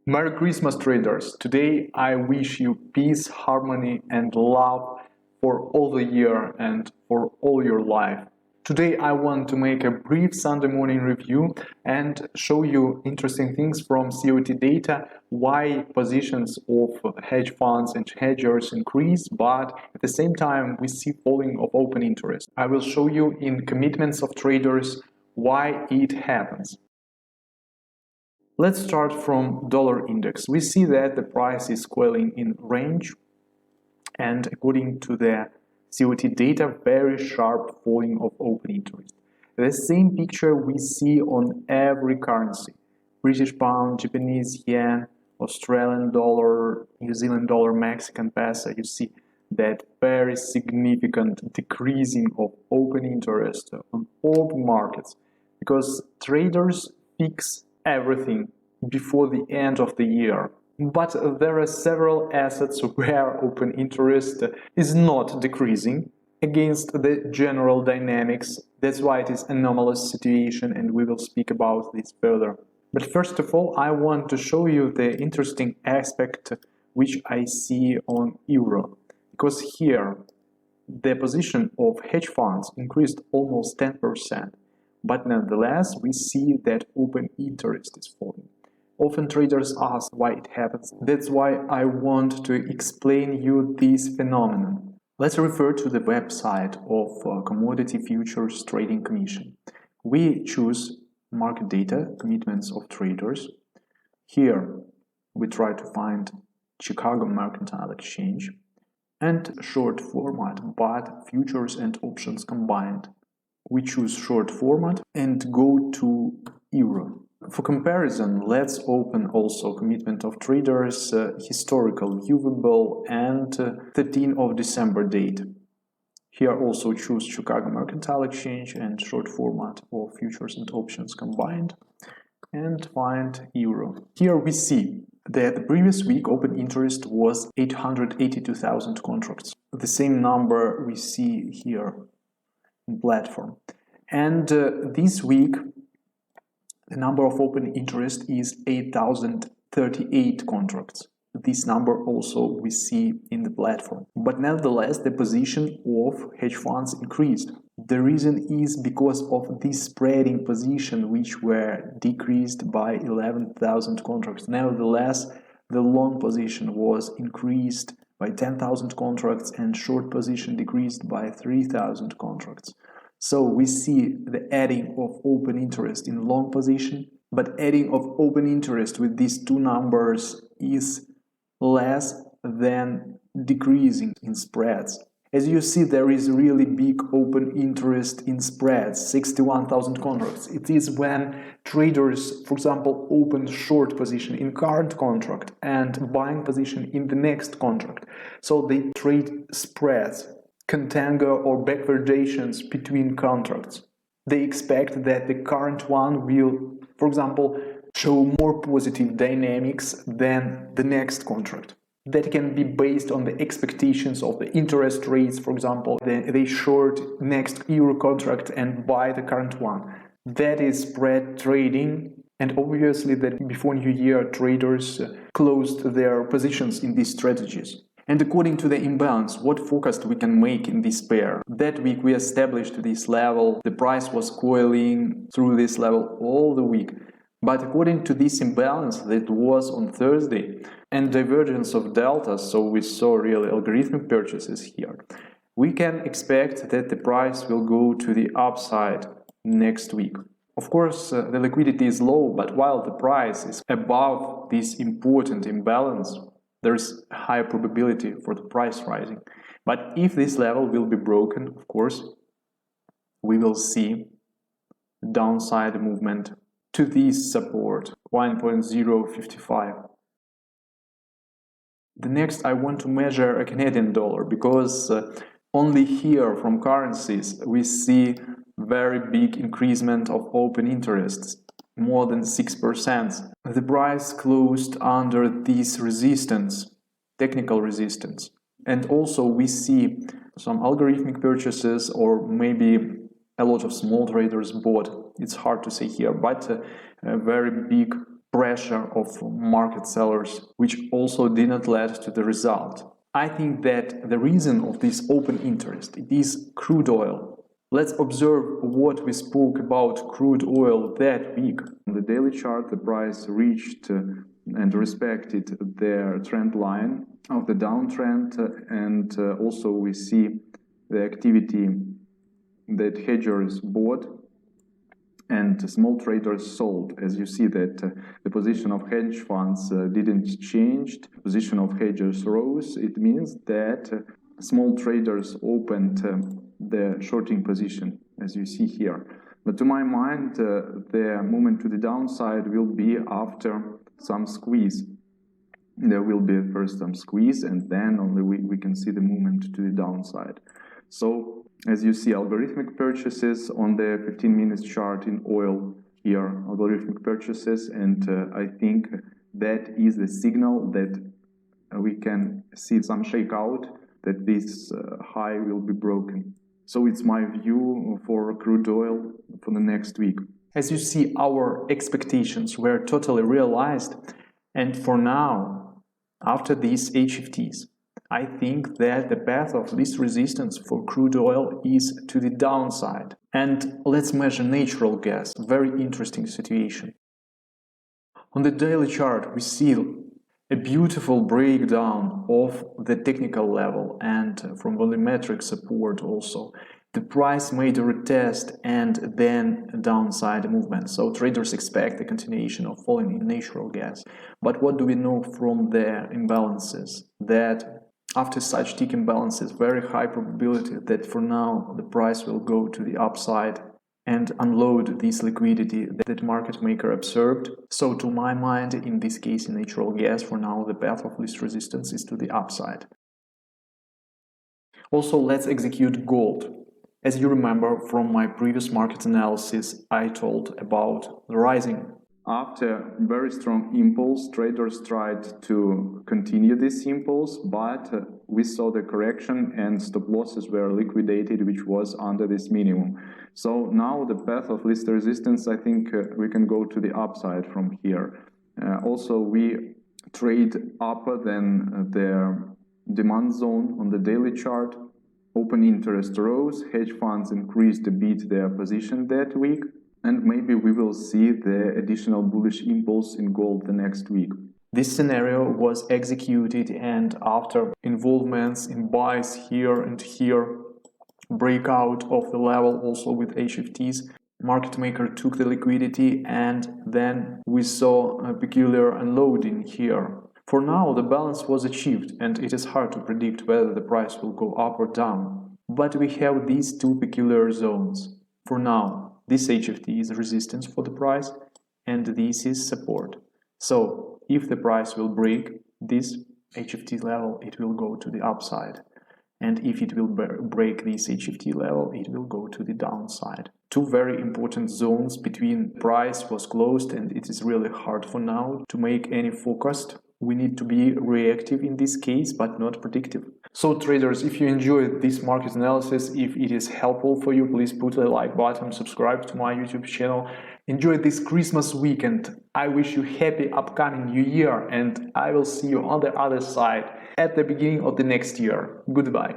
Merry Christmas, traders! Today I wish you peace, harmony, and love for all the year and for all your life. Today I want to make a brief Sunday morning review and show you interesting things from COT data, why positions of hedge funds and hedgers increase, but at the same time we see falling of open interest. I will show you in commitments of traders why it happens. Let's start from dollar index. We see that the price is coiling in range, and according to the COT data, very sharp falling of open interest. The same picture we see on every currency: British pound, Japanese yen, Australian dollar, New Zealand dollar, Mexican peso. You see that very significant decreasing of open interest on all the markets, because traders fix everything before the end of the year. But there are several assets where open interest is not decreasing against the general dynamics. That's why it is an anomalous situation, and we will speak about this further. But first of all, I want to show you the interesting aspect which I see on euro, because here the position of hedge funds increased almost 10%. But nonetheless, we see that open interest is falling. Often traders ask why it happens. That's why I want to explain you this phenomenon. Let's refer to the website of Commodity Futures Trading Commission. We choose market data, commitments of traders. Here we try to find Chicago Mercantile Exchange and short format, but futures and options combined. We choose short format and go to euro. For comparison, let's open also commitment of traders, historical viewable, and 13th of December date. Here also choose Chicago Mercantile Exchange and short format for futures and options combined, and find euro. Here we see that the previous week open interest was 882,000 contracts. The same number we see here in platform. And this week the number of open interest is 8,038 contracts. This number also we see in the platform. But nevertheless, the position of hedge funds increased. The reason is because of this spreading position, which were decreased by 11,000 contracts. Nevertheless, the long position was increased by 10,000 contracts and short position decreased by 3,000 contracts. So we see the adding of open interest in long position, but adding of open interest with these two numbers is less than decreasing in spreads. As you see, there is really big open interest in spreads, 61,000 contracts. It is when traders, for example, open short position in current contract and buying position in the next contract. So they trade spreads, contango or backwardations between contracts. They expect that the current one will, for example, show more positive dynamics than the next contract. That can be based on the expectations of the interest rates. For example, they short next euro contract and buy the current one. That is spread trading, and obviously that before New Year traders closed their positions in these strategies. And according to the imbalance, what forecast we can make in this pair? That week we established this level, the price was coiling through this level all the week. But according to this imbalance that was on Thursday and divergence of delta, so we saw really algorithmic purchases here, we can expect that the price will go to the upside next week. Of course, the liquidity is low, but while the price is above this important imbalance, there's a higher probability for the price rising. But if this level will be broken, of course, we will see downside movement to this support, 1.055. The next I want to measure a Canadian dollar, because only here from currencies we see very big increasement of open interests, more than 6%. The price closed under this resistance, technical resistance. And also we see some algorithmic purchases, or maybe a lot of small traders bought. It's hard to say here, but a very big pressure of market sellers, which also did not lead to the result. I think that the reason of this open interest, it is crude oil. Let's observe what we spoke about crude oil that week. On the daily chart, the price reached and respected their trend line of the downtrend, and also we see the activity that hedgers bought and small traders sold. As you see that the position of hedge funds didn't change, the position of hedgers rose. It means that small traders opened the shorting position, as you see here. But to my mind, the movement to the downside will be after some squeeze. There will be first some squeeze, and then only we can see the movement to the downside. So as you see, algorithmic purchases on the 15 minutes chart in oil here, algorithmic purchases, and I think that is the signal that we can see some shakeout, that this high will be broken. So it's my view for crude oil for the next week. As you see, our expectations were totally realized, and for now, after these HFTs, I think that the path of least resistance for crude oil is to the downside. And let's measure natural gas, very interesting situation. On the daily chart, we see a beautiful breakdown of the technical level and from volumetric support also. The price made a retest and then a downside movement. So traders expect a continuation of falling in natural gas. But what do we know from the imbalances? That after such tick imbalances, very high probability that for now the price will go to the upside and unload this liquidity that market maker observed. So to my mind, in this case in natural gas, for now the path of least resistance is to the upside. Also, let's execute gold. As you remember from my previous market analysis, I told about the rising. After very strong impulse, traders tried to continue this impulse, but we saw the correction and stop losses were liquidated, which was under this minimum. So now the path of least resistance, I think we can go to the upside from here. Also, we trade upper than the demand zone on the daily chart. Open interest rose, hedge funds increased a bit their position that week, and maybe we will see the additional bullish impulse in gold the next week. This scenario was executed, and after involvements in buys here and here, breakout of the level also with HFTs, market maker took the liquidity, and then we saw a peculiar unloading here. For now, the balance was achieved, and it is hard to predict whether the price will go up or down. But we have these two peculiar zones. For now, this HFT is resistance for the price, and this is support. So, if the price will break this HFT level, it will go to the upside. And if it will break this HFT level, it will go to the downside. Two very important zones between price was closed, and it is really hard for now to make any forecast. We need to be reactive in this case, but not predictive. So traders, if you enjoyed this market analysis, if it is helpful for you, please put a like button, subscribe to my YouTube channel. Enjoy this Christmas weekend. I wish you happy upcoming new year, and I will see you on the other side at the beginning of the next year. Goodbye.